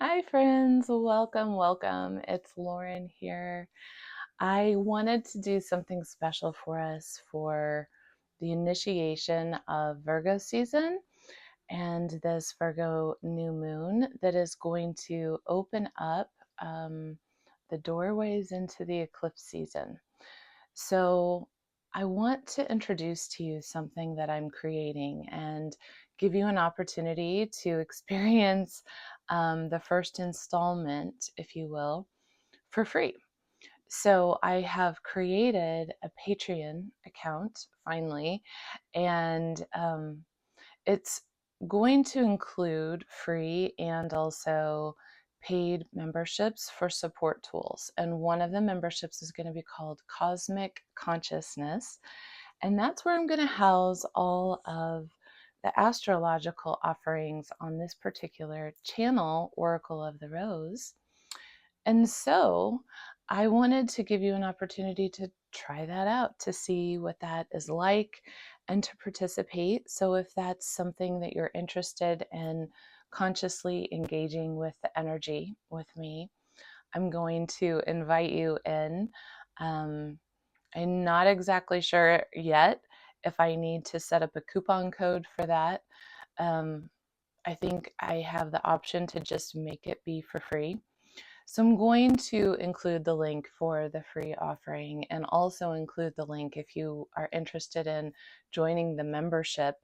Hi, friends. Welcome, welcome. It's Lauren here. I wanted to do something special for us for the initiation of Virgo season and this Virgo new moon that is going to open up the doorways into the eclipse season. So, I want to introduce to you something that I'm creating and give you an opportunity to experience the first installment, if you will, for free. So, I have created a Patreon account finally, and it's going to include free and also paid memberships for support tools. And one of the memberships is going to be called Cosmic Consciousness. And that's where I'm going to house all of the astrological offerings on this particular channel, Oracle of the Rose. And so I wanted to give you an opportunity to try that out, to see what that is like and to participate. So if that's something that you're interested in consciously engaging with the energy with me, I'm going to invite you in. I'm not exactly sure yet if I need to set up a coupon code for that. I think I have the option to just make it be for free. So I'm going to include the link for the free offering and also include the link if you are interested in joining the membership.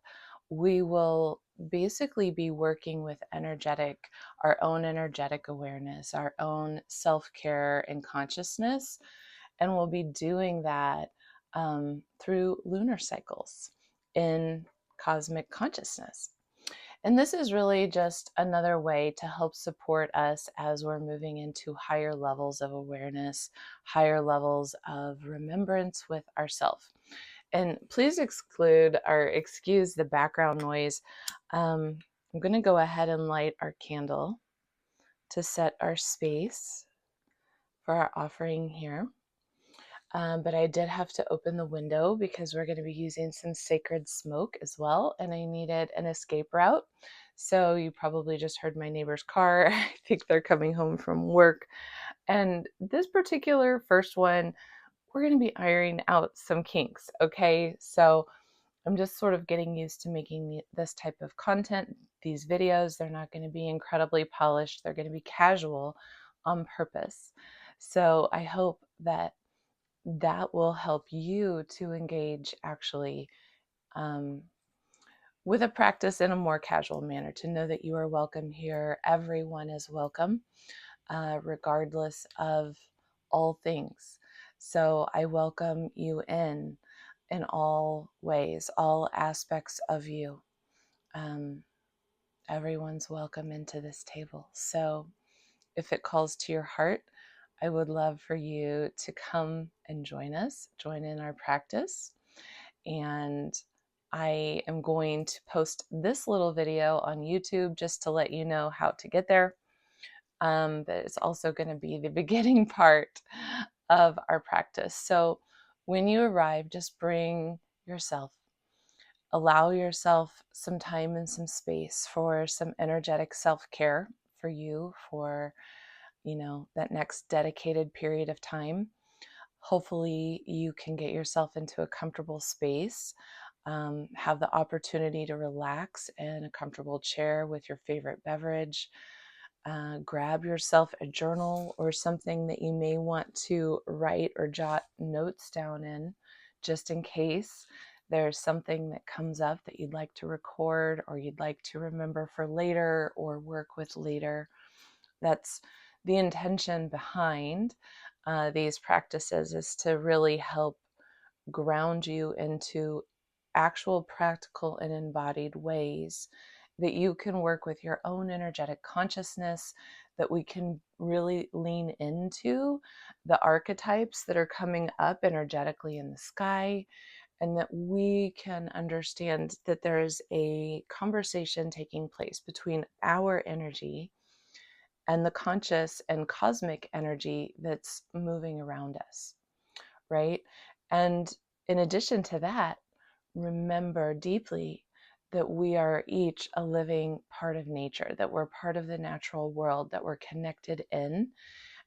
We will basically be working with our own energetic awareness, our own self-care and consciousness. And we'll be doing that through lunar cycles in cosmic consciousness. And this is really just another way to help support us as we're moving into higher levels of awareness, higher levels of remembrance with ourself. And please excuse the background noise. I'm going to go ahead and light our candle to set our space for our offering here. But I did have to open the window because we're going to be using some sacred smoke as well, and I needed an escape route. So you probably just heard my neighbor's car. I think they're coming home from work. And this particular first one, we're going to be ironing out some kinks, okay? So I'm just sort of getting used to making this type of content, these videos. They're not going to be incredibly polished. They're going to be casual on purpose. So I hope that will help you to engage actually with a practice in a more casual manner, to know that you are welcome here. Everyone is welcome, regardless of all things. So I welcome you in all ways, all aspects of you. Everyone's welcome into this table. So if it calls to your heart, I would love for you to come and join us, join in our practice. And I am going to post this little video on YouTube just to let you know how to get there. But it's also going to be the beginning part of our practice. So when you arrive, just bring yourself. Allow yourself some time and some space for some energetic self-care for you, for that next dedicated period of time. Hopefully you can get yourself into a comfortable space, have the opportunity to relax in a comfortable chair with your favorite beverage. Grab yourself a journal or something that you may want to write or jot notes down in, just in case there's something that comes up that you'd like to record or you'd like to remember for later or work with later. That's the intention behind these practices, is to really help ground you into actual practical and embodied ways that you can work with your own energetic consciousness, that we can really lean into the archetypes that are coming up energetically in the sky, and that we can understand that there is a conversation taking place between our energy and the conscious and cosmic energy that's moving around us, right? And in addition to that, remember deeply that we are each a living part of nature, that we're part of the natural world, that we're connected in,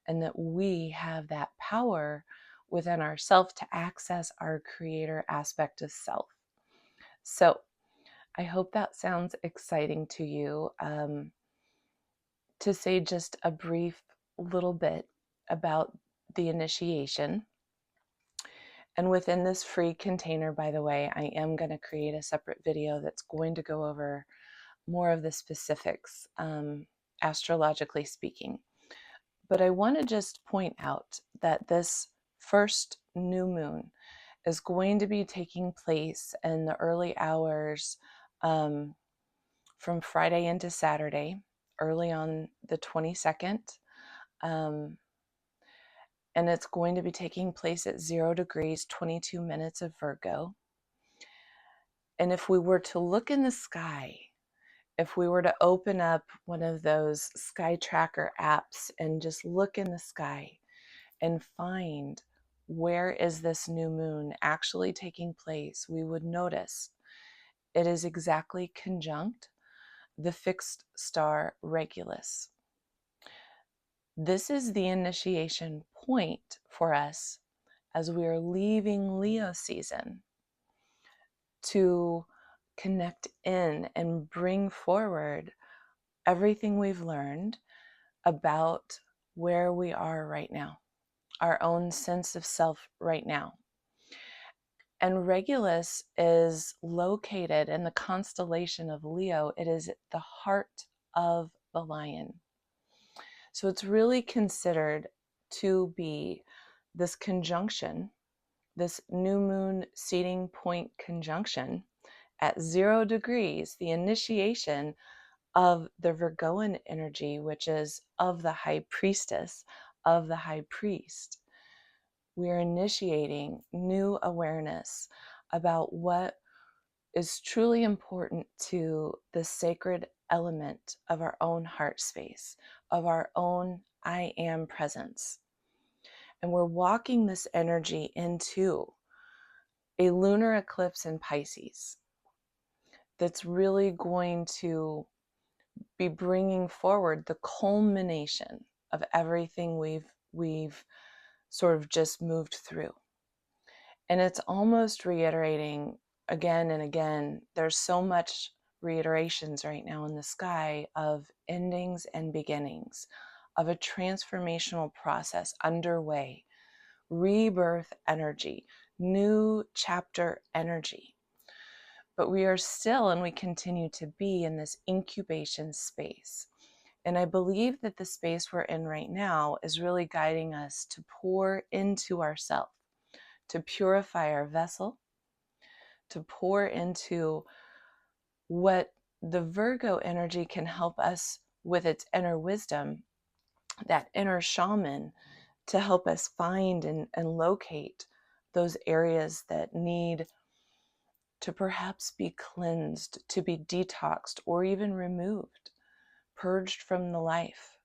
and that we have that power within ourselves to access our creator aspect of self. So I hope that sounds exciting to you. To say just a brief little bit about the initiation. And within this free container, by the way, I am going to create a separate video that's going to go over more of the specifics, astrologically speaking. But I want to just point out that this first new moon is going to be taking place in the early hours from Friday into Saturday, early on the 22nd. And it's going to be taking place at 0 degrees, 22 minutes of Virgo. And if we were to look in the sky, if we were to open up one of those sky tracker apps and just look in the sky and find where is this new moon actually taking place, we would notice it is exactly conjunct the fixed star Regulus. This is the initiation point for us as we are leaving Leo season to connect in and bring forward everything we've learned about where we are right now, our own sense of self right now. And Regulus is located in the constellation of Leo. It is at the heart of the lion. So it's really considered to be this conjunction, this new moon seeding point conjunction at 0 degrees, the initiation of the Virgoan energy, which is of the high priestess, of the high priest. We are initiating new awareness about what is truly important to the sacred element of our own heart space, of our own I am presence. And we're walking this energy into a lunar eclipse in Pisces that's really going to be bringing forward the culmination of everything we've sort of just moved through. And it's almost reiterating again and again. There's so much reiterations right now in the sky of endings and beginnings, of a transformational process underway, rebirth energy, new chapter energy. But we are still, and we continue to be in this incubation space. And I believe that the space we're in right now is really guiding us to pour into ourselves, to purify our vessel, to pour into what the Virgo energy can help us with its inner wisdom, that inner shaman, to help us find and locate those areas that need to perhaps be cleansed, to be detoxed, or even removed, purged from the life.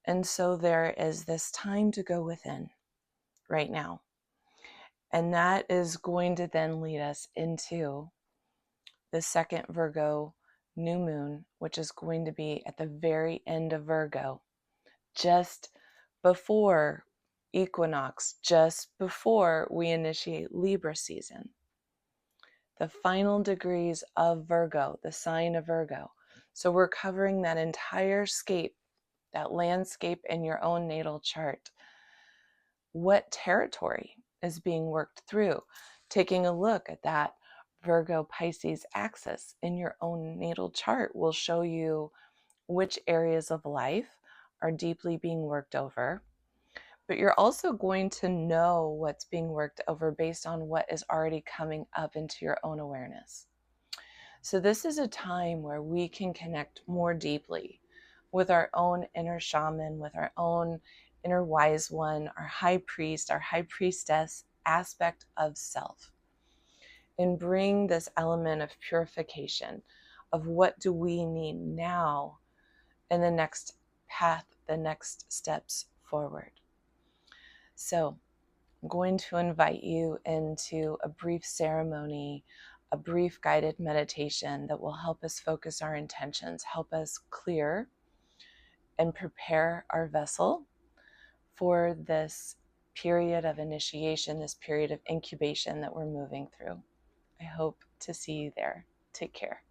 And so there is this time to go within right now. And that is going to then lead us into the second Virgo new moon, which is going to be at the very end of Virgo, just before equinox, just before we initiate Libra season. The final degrees of Virgo, the sign of Virgo. So we're covering that entire scape, that landscape in your own natal chart. What territory is being worked through? Taking a look at that Virgo Pisces axis in your own natal chart will show you which areas of life are deeply being worked over. But you're also going to know what's being worked over based on what is already coming up into your own awareness. So this is a time where we can connect more deeply with our own inner shaman, with our own inner wise one, our high priest, our high priestess aspect of self, and bring this element of purification of what do we need now in the next path, the next steps forward. So I'm going to invite you into a brief ceremony a brief guided meditation that will help us focus our intentions, help us clear and prepare our vessel for this period of initiation, this period of incubation that we're moving through. I hope to see you there. Take care.